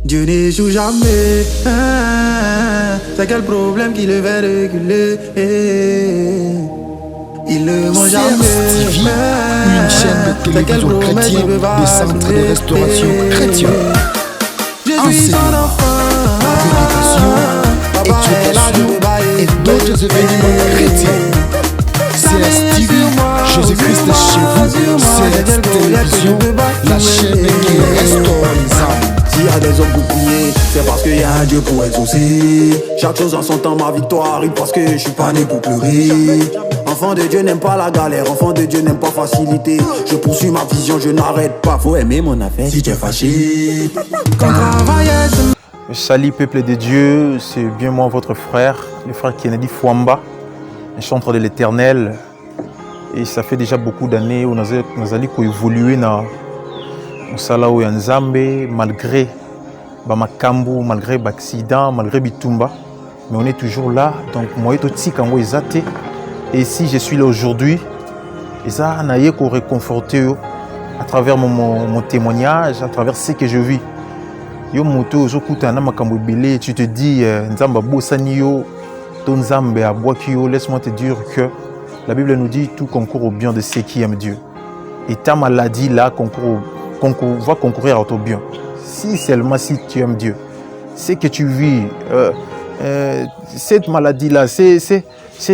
Dieu n'échoue jamais. C'est quel problème qui le fait reculer? Il ne ment jamais. Une chaîne de télévision chrétienne des centres de restauration chrétienne. Enseignement, prédication, éducation et d'autres événements chrétiens. CSTV, Jésus-Christ est chez vous. CSTV Télévision, la chaîne qui restaure les âmes. S'il y a des hommes pour prier, c'est parce qu'il y a un Dieu pour exaucer. Chaque chose en son temps, ma victoire arrive parce que je suis pas né pour pleurer. Enfant de Dieu n'aime pas la galère, enfant de Dieu n'aime pas facilité. Je poursuis ma vision, je n'arrête pas. Faut aimer mon affaire si tu es fâché. Salut peuple de Dieu, c'est bien moi votre frère, le frère Kennedy Fouamba, un chanteur de l'Éternel. Et ça fait déjà beaucoup d'années où nous allons évoluer dans Musala ou Nzambe, malgré Bamakambu, malgré l'accident, malgré Bitumba. Mais on est toujours là, donc moi et Toti Kango Ezate. Et si je suis là aujourd'hui, ça n'a rien qu'à réconforter à travers mon témoignage, à travers ce que je vis. Yo moto zokutana makambo belé, tu te dis Nzamba bosani yo, ton Nzambe abwaki yo. Laisse-moi te dire que la Bible nous dit tout concourt au bien de ceux qui aiment Dieu. Et ta maladie là va concourir à ton bien. Si seulement si tu aimes Dieu, c'est que tu vis cette maladie là, ces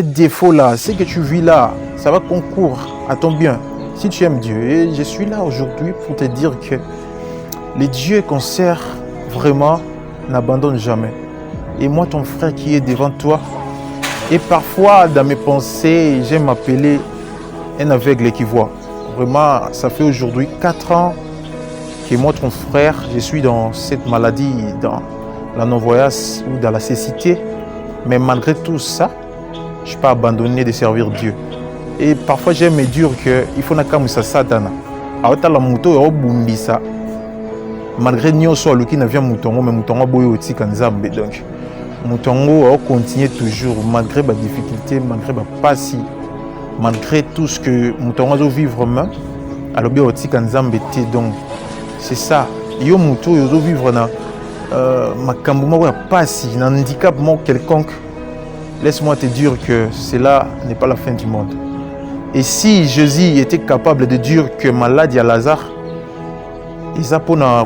défauts là, ce que tu vis là, ça va concourir à ton bien. Si tu aimes Dieu, et je suis là aujourd'hui pour te dire que les dieux qu'on sert vraiment n'abandonnent jamais. Et moi, ton frère qui est devant toi, et parfois dans mes pensées, j'aime m'appeler un aveugle qui voit. Vraiment, ça fait aujourd'hui 4 ans que moi, ton frère, je suis dans cette maladie, dans la non-voyance ou dans la cécité. Mais malgré tout ça, je ne suis pas abandonné de servir Dieu. Et parfois, j'aime me dire qu'il faut que ça satana. Alors, la moto est bumbisa. Malgré nyonso aluki na vient mutongo, mais mutongo boyo oti kanzambe. Donc, mutongo a continué toujours, malgré les difficultés, malgré les passi, malgré tout ce que mutongo doit vivre même. Alors, bien oti kanzambe te. Donc, c'est ça. Yo muto yo doit vivre na makambo mo passi, na handicap mo quelconque. Laisse-moi te dire que cela n'est pas la fin du monde. Et si Jésus était capable de dire que malade à Lazare, laisse-moi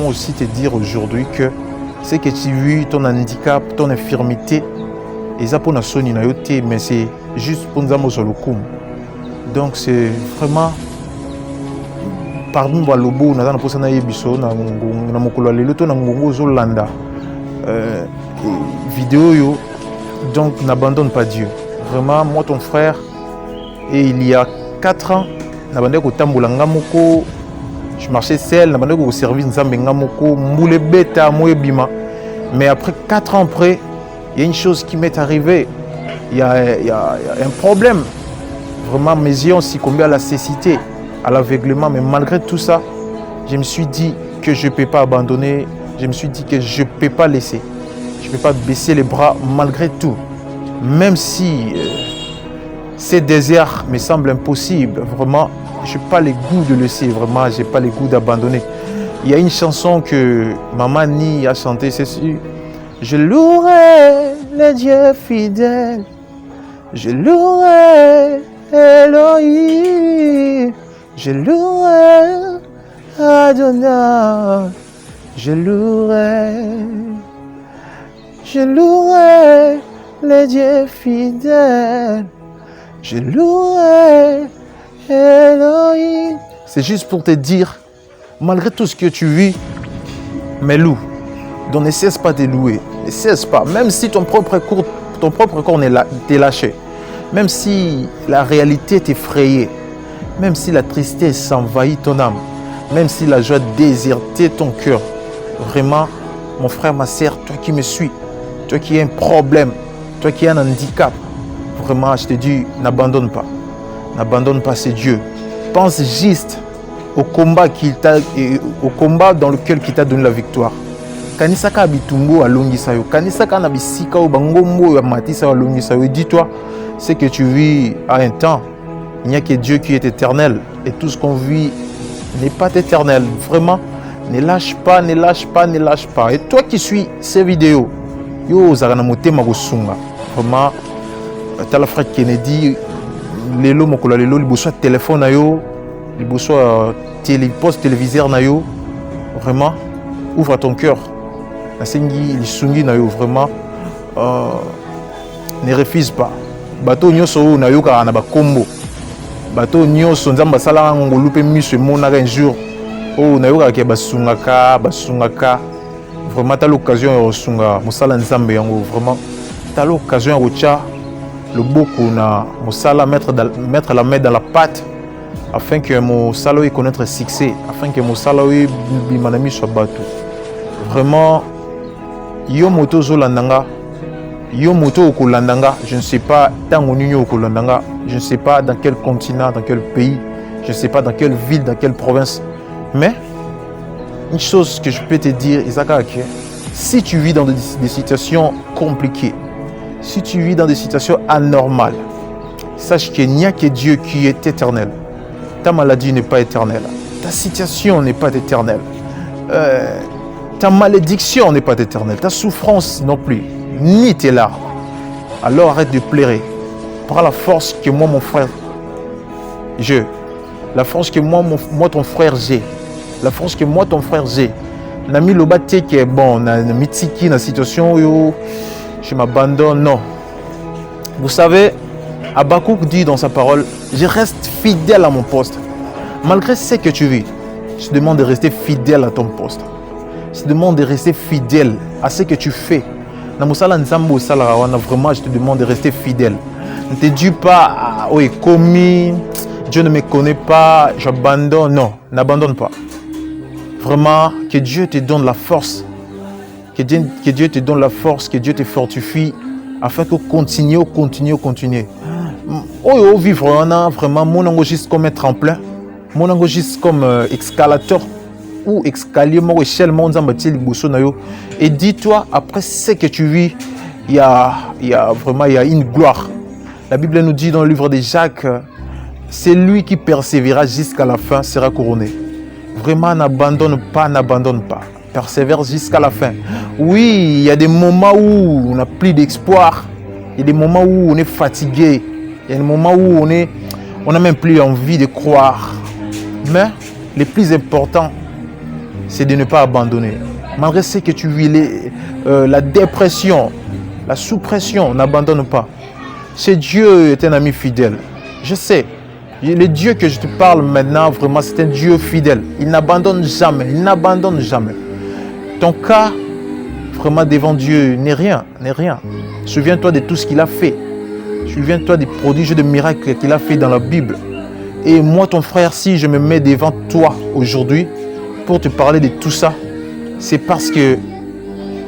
aussi te dire aujourd'hui que ce que tu vis, ton handicap, ton infirmité, mais c'est juste pour nous. Donc c'est vraiment pardon balobo na na posana yebiso na na mokolo lelo to na ngongo zolanda vidéo yo. Donc n'abandonne pas Dieu. Vraiment moi ton frère, et il y a 4 ans je marchais seul, je servais mais après 4 ans après, il y a une chose qui m'est arrivée. Il y a un problème. Vraiment, mes yeux ont succombé à la cécité, à l'aveuglement. Mais malgré tout ça, je me suis dit que je ne peux pas abandonner. Je me suis dit que je ne peux pas laisser. Je ne peux pas baisser les bras malgré tout. Même si ces déserts me semblent impossibles, vraiment, je n'ai pas le goût de laisser, vraiment, je n'ai pas le goût d'abandonner. Il y a une chanson que Maman Ni a chantée, c'est sûr. Je louerai le Dieu fidèle, je louerai Elohim, je louerai Adonai, je louerai le Dieu fidèle. Je louerai Elohim. C'est juste pour te dire, malgré tout ce que tu vis, mais loue. Donc ne cesse pas de louer. Ne cesse pas. Même si ton propre corps t'est lâché. Même si la réalité t'effraie. Même si la tristesse envahit ton âme. Même si la joie désertait ton cœur. Vraiment, mon frère, ma sœur, toi qui me suis, toi qui as un problème, toi qui as un handicap, vraiment, je te dis, n'abandonne pas. N'abandonne pas, c'est Dieu. Pense juste au combat dans lequel il t'a donné la victoire. Kanisaka bitumbo alongisayo, kanisaka na bisika o bangombo ya matisa alongisayo. Dis-toi, c'est que tu vis à un temps. Il n'y a que Dieu qui est éternel et tout ce qu'on vit n'est pas éternel. Vraiment, Ne lâche pas, ne lâche pas, ne lâche pas. Et toi qui suis ces vidéos, yo ozalaka na motema kosunga. Vraiment, t'as le frère Kennedy, lelo mokolo lelo liboso téléphone na yo, liboso poste téléviseur na yo. Vraiment, ouvre ton cœur. Nasengi lisungi na yo vraiment. Ne refuse pas. Bato nyonso na yo ka na ba kombo. Bato nyonso nzamba sala ngolu pe miso monaka un jour. Oh na yo ka ke basungaka. Vraiment t'as l'occasion de sunga musala nzambe yango vraiment. T'as l'occasion de rocha le boko na musala mettre la main dans la pâte afin que mon salo ait connaître succès, afin que mon salo ait bimanami soit bateau. Vraiment yo moto zolandanga. Yo moto okolandanga, je ne sais pas tango nini okolandanga, je ne sais pas dans quel continent, dans quel pays, je ne sais pas dans quelle ville, dans quelle province. Mais une chose que je peux te dire, Isaka, si tu vis dans des situations compliquées, si tu vis dans des situations anormales, sache qu'il n'y a que Dieu qui est éternel. Ta maladie n'est pas éternelle, ta situation n'est pas éternelle, ta malédiction n'est pas éternelle, ta souffrance non plus. Ni tes larmes. Alors arrête de pleurer. Prends la force que moi, mon frère, j'ai. La force que moi ton frère, j'ai. La force que moi, ton frère, j'ai. Nami Lobate qui est bon, na mitiki, na situation où je m'abandonne. Non. Vous savez, Habakkuk dit dans sa parole, je reste fidèle à mon poste. Malgré ce que tu vis, je te demande de rester fidèle à ton poste. Je te demande de rester fidèle à ce que tu fais. Vraiment, je te demande de rester fidèle. Ne te dis pas, oui, commis, Dieu ne me connaît pas, j'abandonne. Non, n'abandonne pas. Vraiment, que Dieu te donne la force. Que Dieu te donne la force, que Dieu te fortifie, afin que continue. Oh, vivre, vraiment, mon enregistre comme un tremplin, mon enregistre comme escalateur. Ou escalier, mon échelle, mon zambati, et dis-toi, après ce que tu vis, il y a une gloire. La Bible nous dit dans le livre de Jacques, c'est lui qui persévérera jusqu'à la fin sera couronné. Vraiment, n'abandonne pas. Persévère jusqu'à la fin. Oui, il y a des moments où on n'a plus d'espoir. Il y a des moments où on est fatigué. Il y a des moments où on n'a même plus envie de croire. Mais le plus important, c'est de ne pas abandonner. Malgré ce que tu vis, la dépression, la sous-pression, n'abandonne pas. Ce Dieu est un ami fidèle. Je sais, le Dieu que je te parle maintenant, vraiment, c'est un Dieu fidèle. Il n'abandonne jamais, Ton cas, vraiment, devant Dieu, n'est rien. Souviens-toi de tout ce qu'il a fait. Souviens-toi des prodiges et des miracles qu'il a fait dans la Bible. Et moi, ton frère, si je me mets devant toi aujourd'hui, pour te parler de tout ça, c'est parce que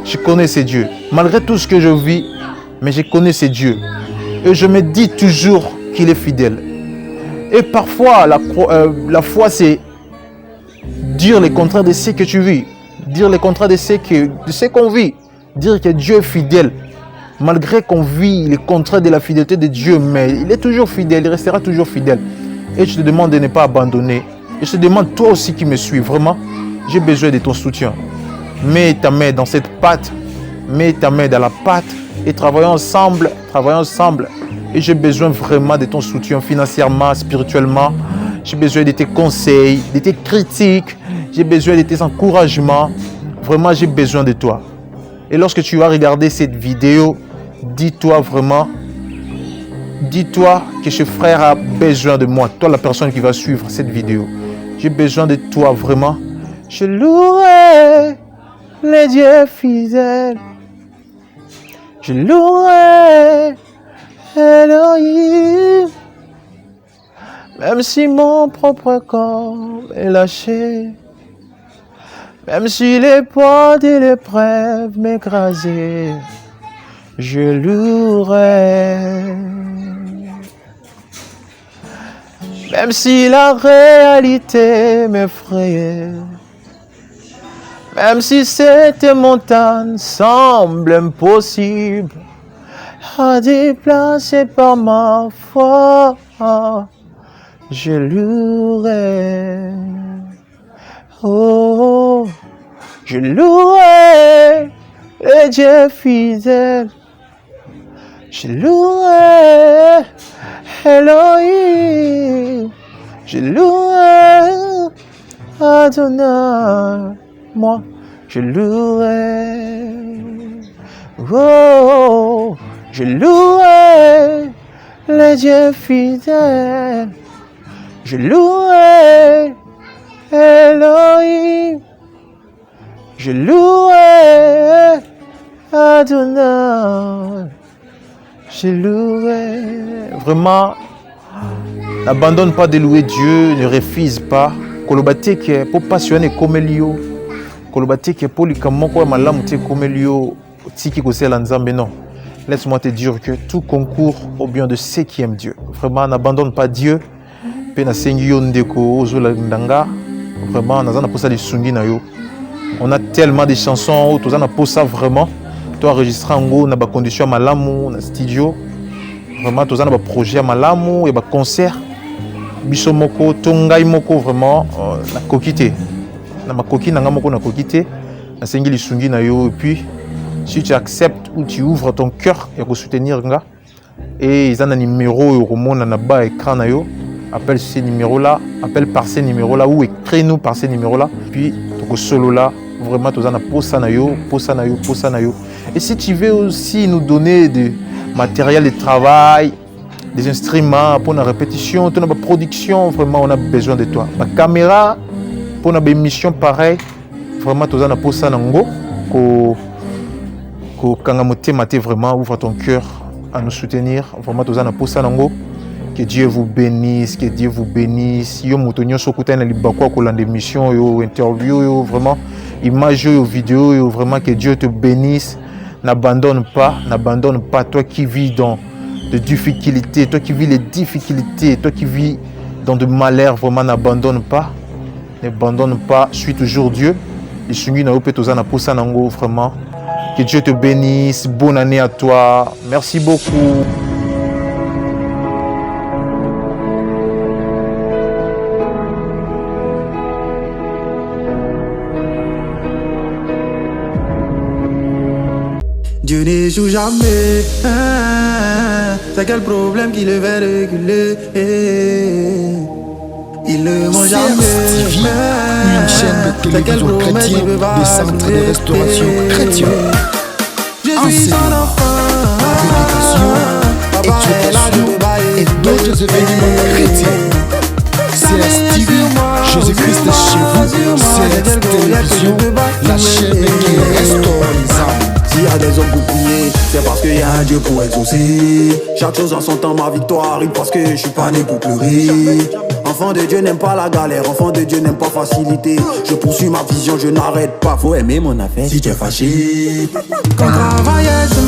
je connais ces dieux. Malgré tout ce que je vis, mais je connais ces dieux. Et je me dis toujours qu'il est fidèle. Et parfois, la foi, c'est dire le contraire de ce que tu vis. Dire le contraire de ce qu'on vit. Dire que Dieu est fidèle. Malgré qu'on vit le contraire de la fidélité de Dieu, mais il est toujours fidèle, il restera toujours fidèle. Et je te demande de ne pas abandonner. Et je te demande, toi aussi qui me suis, vraiment, j'ai besoin de ton soutien. Mets ta main dans cette pâte, mets ta main dans la pâte et travaillons ensemble. Et j'ai besoin vraiment de ton soutien financièrement, spirituellement. J'ai besoin de tes conseils, de tes critiques. J'ai besoin de tes encouragements. Vraiment, j'ai besoin de toi. Et lorsque tu vas regarder cette vidéo, dis-toi que ce frère a besoin de moi. Toi, la personne qui va suivre cette vidéo. J'ai besoin de toi, vraiment. Je louerai les dieux fidèles. Je louerai Elohim. Même si mon propre corps est lâché. Même si les poids de l'épreuve m'écrasaient. Je louerai. Même si la réalité m'effrayait, même si cette montagne semble impossible à déplacer par ma foi, je louerai. Oh, Je louerai le Dieu fidèle. Je louerai Elohim. Je louerai Adonai. Moi, je louerai. Oh, je louerai le Dieu fidèle. Je louerai Elohim. Je louerai Adonai. Je louerai. Vraiment, n'abandonne pas de louer Dieu, ne refuse pas. Kolobate que pour passionner comme Elio. Kolobate que pour likamoko malamu te comme Elio. Tiki kosela nzambe non. Laisse-moi te dire que tout concourt au bien de ceux qui aiment Dieu. Vraiment, n'abandonne pas Dieu. Pena sengi yo ndeko ozola ndanga. Vraiment, nazana pour ça les sungi na yo. On a tellement de chansons, tout ça n'a pas ça vraiment. Toi enregistrer en gros, na ba condition malamu, na studio. Vraiment, tout ça na ba projet malamu et ba concert. Biso moko, tongai moko vraiment na kokite. Na ma koki na moko na kokite. Na sengi lisungi na yo et puis si tu acceptes ou tu ouvres ton cœur et pour soutenir nga et ils ont un numéro au monde na bas écran na yo. Appelle ces numéros-là, appelle par ces numéros-là ou écris-nous par ces numéros-là. Puis, ton solo là, vraiment, tu as un posanayo. Et si tu veux aussi nous donner du matériel de travail, des instruments pour la répétition, pour la production, vraiment, on a besoin de toi. La caméra, pour une émission pareille, vraiment, tu as un posanayo. Vraiment, ouvre ton cœur à nous soutenir. Vraiment, tu as un posanayo. Que Dieu vous bénisse, que Dieu vous bénisse. Yo mutonyo sokuta na libakwa ko lande émission yo interview yo vraiment image yo vidéo yo vraiment que Dieu te bénisse. N'abandonne pas toi qui vis dans des difficultés, toi qui vis les difficultés, toi qui vis dans de malheur, vraiment n'abandonne pas. Suis toujours Dieu. Et sungi na ope tozana posa nango vraiment. Que Dieu te bénisse. Bonne année à toi. Merci beaucoup. Dieu n'échoue jamais, c'est quel problème qui le fait reculer. Il ne ment jamais, une chaîne de télévision chrétienne des centres de restauration chrétien. Je suis son enfant, prédication, exhortation et d'autres événements chrétiens. CSTV, Jésus-Christ est chez vous. CSTV Télévision, la chaîne qui restaure les âmes. S'il y a des hommes pour prier, c'est parce qu'il y a un Dieu pour exaucer. Chaque chose en son temps, ma victoire arrive parce que je suis pas né pour pleurer. Enfant de Dieu n'aime pas la galère, enfant de Dieu n'aime pas facilité. Je poursuis ma vision, je n'arrête pas. Faut aimer mon affaire si tu es fâché. Quand travailler